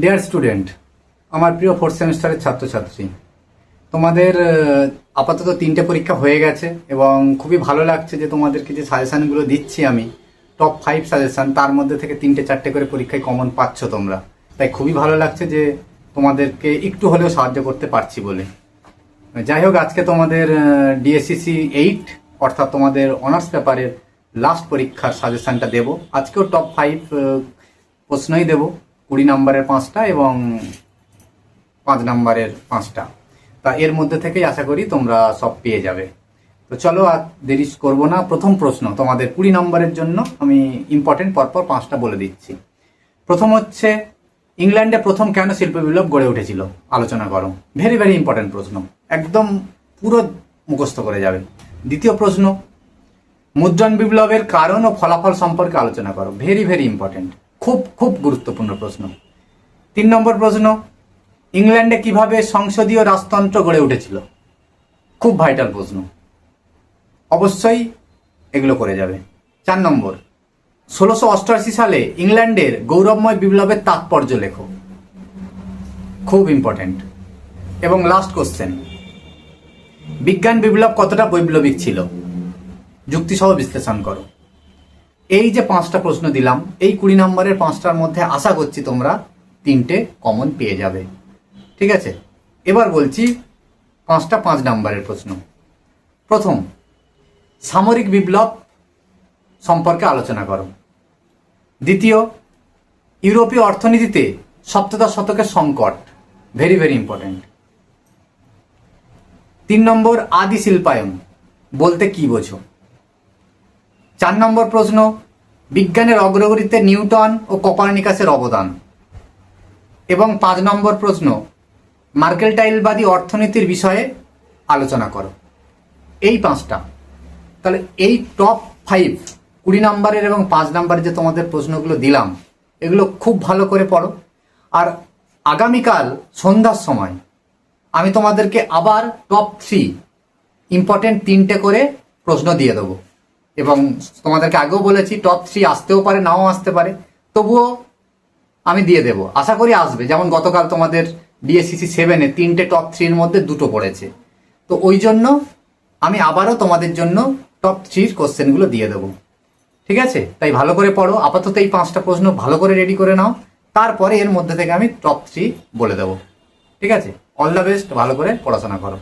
Dear student, আমার প্রিয় fourth সেমিস্টারের ছাত্রছাত্রী, তোমাদের আপাতত 3টে পরীক্ষা হয়ে গেছে এবং খুবই ভালো লাগছে যে তোমাদেরকে যে সাজেশানগুলো দিচ্ছি আমি, টপ 5 সাজেশান, তার মধ্যে থেকে 3-4টে করে পরীক্ষায় কমন পাচ্ছ তোমরা। তাই খুবই ভালো লাগছে যে তোমাদেরকে একটু হলেও সাহায্য করতে পারছি বলে। যাই হোক, আজকে তোমাদের ডিএসসিসি 8 অর্থাৎ তোমাদের অনার্স পেপারের লাস্ট পরীক্ষার সাজেশানটা দেব। আজকেও টপ 5 প্রশ্নই দেব, 20 নম্বরের 5টা এবং 5 নম্বরের 5টা। তা এর মধ্যে থেকেই আশা করি তোমরা সব পেয়ে যাবে। তো চলো আর দেরি করবো না। প্রথম প্রশ্ন তোমাদের 20 নম্বরের জন্য আমি ইম্পর্টেন্ট পরপর 5টা বলে দিচ্ছি। প্রথম হচ্ছে, ইংল্যান্ডে প্রথম কেন শিল্প বিপ্লব গড়ে উঠেছিল আলোচনা করো। ভেরি ভেরি ইম্পর্টেন্ট প্রশ্ন, একদম পুরো মুখস্থ করে যাবে। দ্বিতীয় প্রশ্ন, মুদ্রণ বিপ্লবের কারণ ও ফলাফল সম্পর্কে আলোচনা করো। ভেরি ভেরি ইম্পর্টেন্ট, খুব খুব গুরুত্বপূর্ণ প্রশ্ন। 3 নম্বর প্রশ্ন, ইংল্যান্ডে কিভাবে সংসদীয় রাজতন্ত্র গড়ে উঠেছিল। খুব ভাইটাল প্রশ্ন, অবশ্যই এগুলো করে যাবে। 4 নম্বর, 1688 সালে ইংল্যান্ডের গৌরবময় বিপ্লবের তাৎপর্য লেখো। খুব ইম্পর্টেন্ট। এবং লাস্ট কোশ্চেন, বিজ্ঞান বিপ্লব কতটা বৈপ্লবিক ছিল, যুক্তিসহ বিশ্লেষণ করো। এই যে 5টা প্রশ্ন দিলাম, এই 20 নম্বরের 5টার মধ্যে আশা করছি তোমরা 3টে কমন পেয়ে যাবে। ঠিক আছে, এবার বলছি 5টা 5 নম্বরের প্রশ্ন। প্রথম, সামরিক বিপ্লব সম্পর্কে আলোচনা করো। দ্বিতীয়, ইউরোপীয় অর্থনীতিতে সপ্তদশ শতকের সংকট। Very very important. 3 নম্বর, আদি শিল্পায়ন বলতে কি বোঝো। 4 নম্বর প্রশ্ন, বিজ্ঞানের অগ্রগতিতে নিউটন ও কোপার্নিকাসের অবদান। এবং 5 নম্বর প্রশ্ন, মার্কেলটাইলবাদী অর্থনীতির বিষয়ে আলোচনা করো। এই 5টা। তাহলে এই টপ 5 20 নম্বরের এবং 5 নম্বরের যে তোমাদের প্রশ্নগুলো দিলাম, এগুলো খুব ভালো করে পড়ো। আর আগামীকাল সন্ধ্যার সময় আমি তোমাদেরকে আবার টপ 3 ইম্পর্টেন্ট 3টে করে প্রশ্ন দিয়ে দেবো। এবং তোমাদেরকে আগেও বলেছি টপ 3 আসতেও পারে, নাও আসতে পারে, তবুও আমি দিয়ে দেবো। আশা করি আসবে। যেমন গতকাল তোমাদের ডিএসসিসি 7-এ 3টে টপ 3-এর মধ্যে 2টো পড়েছে। তো ওই জন্য আমি আবারও তোমাদের জন্য টপ 3 কোশ্চেনগুলো দিয়ে দেবো। ঠিক আছে, তাই ভালো করে পড়ো। আপাতত এই 5টা প্রশ্ন ভালো করে রেডি করে নাও, তারপরে এর মধ্যে থেকে আমি টপ 3 বলে দেবো। ঠিক আছে, অল দ্য বেস্ট, ভালো করে পড়াশোনা করো।